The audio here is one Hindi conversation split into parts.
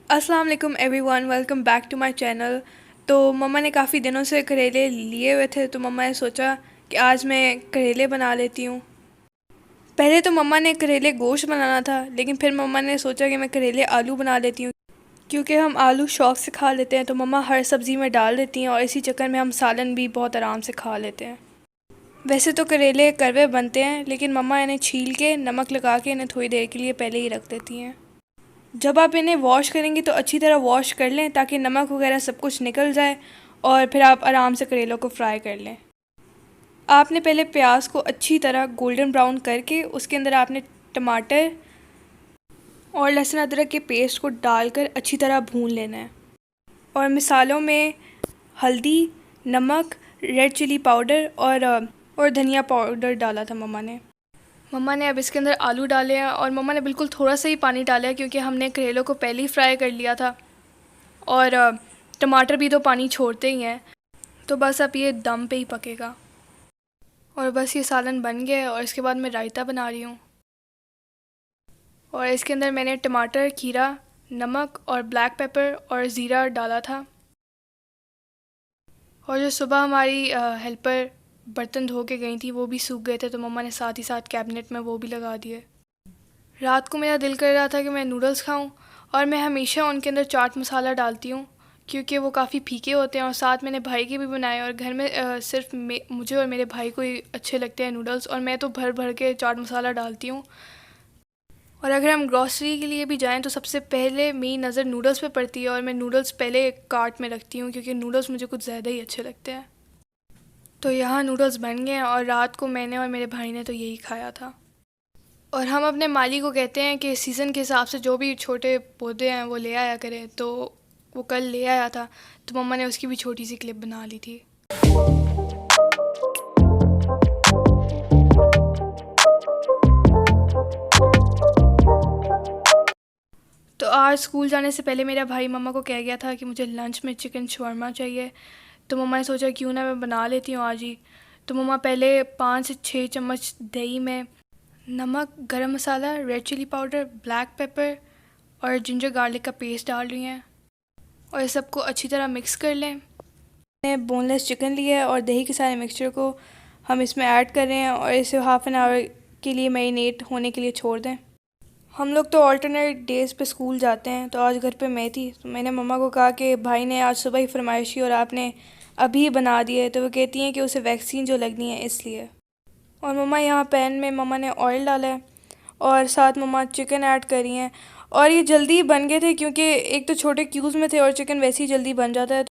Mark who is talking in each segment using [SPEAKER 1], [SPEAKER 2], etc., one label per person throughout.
[SPEAKER 1] अस्सलाम वालेकुम everyone, welcome back to my channel. तो मम्मा ने काफ़ी दिनों से करेले लिए हुए थे, तो मम्मा ने सोचा कि आज मैं करेले बना लेती हूँ। पहले तो मम्मा ने करेले गोश्त बनाना था, लेकिन फिर मम्मा ने सोचा कि मैं करेले आलू बना लेती हूँ, क्योंकि हम आलू शौक़ से खा लेते हैं। तो मम्मा हर सब्ज़ी में डाल देती हैं और इसी चक्कर में हम सालन भी बहुत आराम से खा लेते हैं। वैसे तो करेले कड़वे बनते हैं, लेकिन मम्मा इन्हें छील के नमक लगा के इन्हें थोड़ी देर के लिए पहले ही रख देती हैं। जब आप इन्हें वॉश करेंगी तो अच्छी तरह वॉश कर लें, ताकि नमक वगैरह सब कुछ निकल जाए और फिर आप आराम से करेलों को फ्राई कर लें। आपने पहले प्याज को अच्छी तरह गोल्डन ब्राउन करके उसके अंदर आपने टमाटर और लहसुन अदरक के पेस्ट को डालकर अच्छी तरह भून लेना है। और मिसालों में हल्दी, नमक, रेड चिली पाउडर और धनिया पाउडर डाला था मम्मा ने अब इसके अंदर आलू डाले हैं, और मम्मा ने बिल्कुल थोड़ा सा ही पानी डाला है, क्योंकि हमने करेलों को पहले ही फ्राई कर लिया था और टमाटर भी तो पानी छोड़ते ही हैं। तो बस अब ये दम पे ही पकेगा। और बस ये सालन बन गया है, और इसके बाद मैं रायता बना रही हूँ। और इसके अंदर मैंने टमाटर, खीरा, नमक और ब्लैक पेपर और ज़ीरा डाला था। और जो सुबह हमारी हेल्पर बर्तन धो के गई थी वो भी सूख गए थे, तो मम्मा ने साथ ही साथ कैबिनेट में वो भी लगा दिए। रात को मेरा दिल कर रहा था कि मैं नूडल्स खाऊं, और मैं हमेशा उनके अंदर चाट मसाला डालती हूँ, क्योंकि वो काफ़ी फीके होते हैं। और साथ मैंने भाई के भी बनाए, और घर में सिर्फ मुझे और मेरे भाई को ही अच्छे लगते हैं नूडल्स, और मैं तो भर भर के चाट मसाला डालती हूँ। और अगर हम ग्रॉसरी के लिए भी जाएं तो सबसे पहले मेरी नज़र नूडल्स पे पड़ती है, और मैं नूडल्स पहले कार्ट में रखती हूँ, क्योंकि नूडल्स मुझे कुछ ज़्यादा ही अच्छे लगते हैं। तो यहाँ नूडल्स बन गए हैं, और रात को मैंने और मेरे भाई ने तो यही खाया था। और हम अपने माली को कहते हैं कि सीज़न के हिसाब से जो भी छोटे पौधे हैं वो ले आया करें, तो वो कल ले आया था, तो मम्मा ने उसकी भी छोटी सी क्लिप बना ली थी। तो आज स्कूल जाने से पहले मेरा भाई मम्मा को कह गया था कि मुझे लंच में चिकन शवरमा चाहिए, तो मम्मा ने सोचा क्यों ना मैं बना लेती हूँ आज ही। तो मम्मा पहले 5 से 6 चम्मच दही में नमक, garam masala, red chilli powder, black pepper और जिंजर गार्लिक का पेस्ट डाल रही हैं, और इस सबको अच्छी तरह मिक्स कर लें। मैंने बोनलेस चिकन लिया है, और दही के सारे मिक्सचर को हम इसमें ऐड कर रहे हैं, और इसे हाफ़ एन आवर के लिए मैरिनेट होने के लिए छोड़ दें। हम लोग तो ऑल्टरनेट डेज़ पे स्कूल जाते हैं, तो आज घर पे मैं थी, तो मैंने मम्मा को कहा कि भाई ने आज सुबह ही फरमाइश की और आपने अभी बना दिए है, तो वो कहती हैं कि उसे वैक्सीन जो लगनी है इसलिए। और मम्मा यहाँ पैन में मम्मा ने ऑयल डाला है, और साथ मम्मा चिकन ऐड कर रही हैं। और ये जल्दी बन गए थे, क्योंकि एक तो छोटे क्यूब्स में थे और चिकन वैसे ही जल्दी बन जाता है,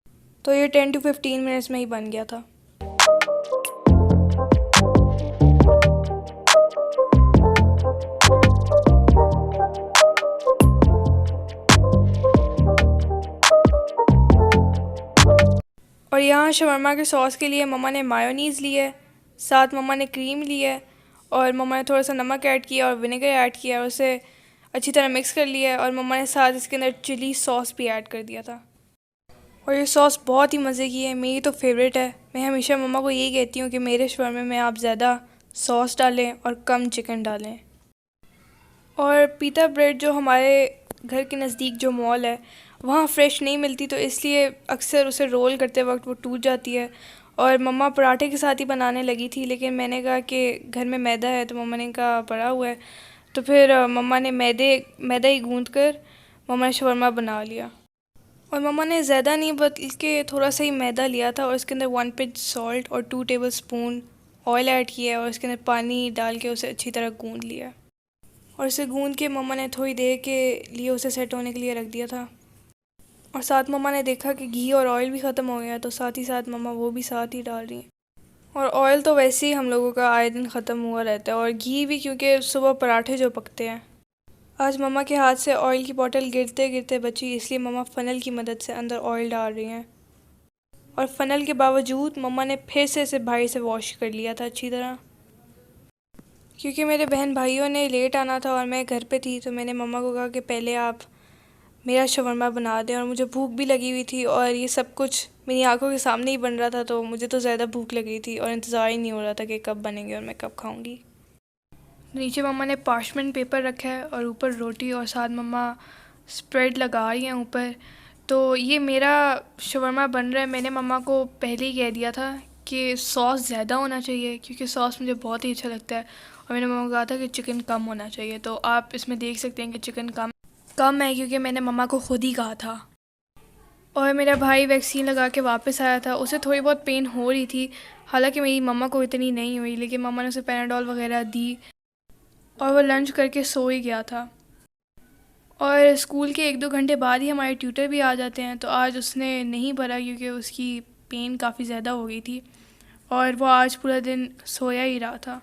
[SPEAKER 1] तो ये 10 to 15 मिनट्स में ही बन गया था। और यहाँ शवरमा के सॉस के लिए मम्मा ने मायोनीज़ ली है, साथ मम्मा ने क्रीम ली है, और मम्मा ने थोड़ा सा नमक ऐड किया और विनेगर ऐड किया, और उसे अच्छी तरह मिक्स कर लिया है। और मम्मा ने साथ इसके अंदर चिली सॉस भी ऐड कर दिया था। और ये सॉस बहुत ही मज़े की है, मेरी तो फेवरेट है। मैं हमेशा मम्मा को यही कहती हूँ कि मेरे शवरमे में आप ज़्यादा सॉस डालें और कम चिकन डालें। और पीता ब्रेड जो हमारे घर के नज़दीक जो मॉल है वहाँ फ़्रेश नहीं मिलती, तो इसलिए अक्सर उसे रोल करते वक्त वो टूट जाती है। और मम्मा पराठे के साथ ही बनाने लगी थी, लेकिन मैंने कहा कि घर में मैदा है, तो मम्मा ने कहा पड़ा हुआ है, तो फिर मम्मा ने मैदा ही गूँथ कर मम्मा ने शवरमा बना लिया। और मम्मा ने ज़्यादा नहीं बल्कि थोड़ा सा ही मैदा लिया था, और इसके अंदर 1 पिंच सॉल्ट और 2 टेबलस्पून ऑयल ऐड किया, और इसके अंदर पानी डाल के उसे अच्छी तरह गूँध लिया। और इसे गूँध के मम्मा ने थोड़ी देर के लिए उसे सेट होने के लिए रख दिया था। और साथ मम्मा ने देखा कि घी और ऑयल भी ख़त्म हो गया, तो साथ ही साथ मम्मा वो भी साथ ही डाल रही हैं। और ऑयल तो वैसे ही हम लोगों का आए दिन ख़त्म हुआ रहता है, और घी भी, क्योंकि सुबह पराठे जो पकते हैं। आज मम्मा के हाथ से ऑयल की बोतल गिरते गिरते बची, इसलिए मम्मा फ़नल की मदद से अंदर ऑयल डाल रही हैं। और फ़नल के बावजूद मम्मा ने फिर से इसे भाई से वॉश कर लिया था अच्छी तरह, क्योंकि मेरे बहन भाइयों ने लेट आना था और मैं घर पे थी। तो मैंने मम्मा को कहा कि पहले आप मेरा शवरमा बना दें, और मुझे भूख भी लगी हुई थी, और ये सब कुछ मेरी आंखों के सामने ही बन रहा था, तो मुझे तो ज़्यादा भूख लगी थी और इंतज़ार ही नहीं हो रहा था कि कब बनेंगे और मैं कब खाऊंगी। नीचे मम्मा ने पार्चमेंट पेपर रखा है, और ऊपर रोटी, और साथ मम्मा स्प्रेड लगा रही हैं ऊपर। तो ये मेरा शवरमा बन रहा है। मैंने मम्मा को पहले ही कह दिया था कि सॉस ज़्यादा होना चाहिए, क्योंकि सॉस मुझे बहुत ही अच्छा लगता है। और मैंने मम्मा को कहा था कि चिकन कम होना चाहिए। तो आप इसमें देख सकते हैं कि चिकन कम है, क्योंकि मैंने मम्मा को खुद ही कहा था। और मेरा भाई वैक्सीन लगा के वापस आया था, उसे थोड़ी बहुत पेन हो रही थी। हालांकि मेरी मम्मा को इतनी नहीं हुई, लेकिन मम्मा ने उसे पैनाडोल वगैरह दी और वो लंच करके सो ही गया था। और स्कूल के 1-2 घंटे बाद ही हमारे ट्यूटर भी आ जाते हैं। तो आज उसने नहीं पढ़ा, क्योंकि उसकी पेन काफ़ी ज़्यादा हो गई थी और वो आज पूरा दिन सोया ही रहा था।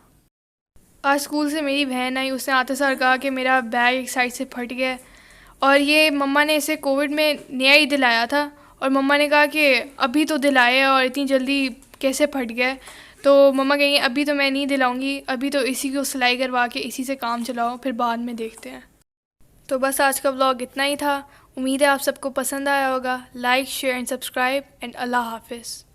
[SPEAKER 1] आज स्कूल से मेरी बहन आई, उसने आते सार कहा कि मेरा बैग एक साइड से फट गया है। और ये मम्मा ने इसे कोविड में नया ही दिलाया था। और मम्मा ने कहा कि अभी तो दिलाया और इतनी जल्दी कैसे फट गया है। तो मम्मा कहेंगे अभी तो मैं नहीं दिलाऊंगी, अभी तो इसी को सिलाई करवा के इसी से काम चलाओ, फिर बाद में देखते हैं। तो बस आज का व्लॉग इतना ही था। उम्मीद है आप सबको पसंद आया होगा। Like, share and subscribe and अल्लाह हाफिज़।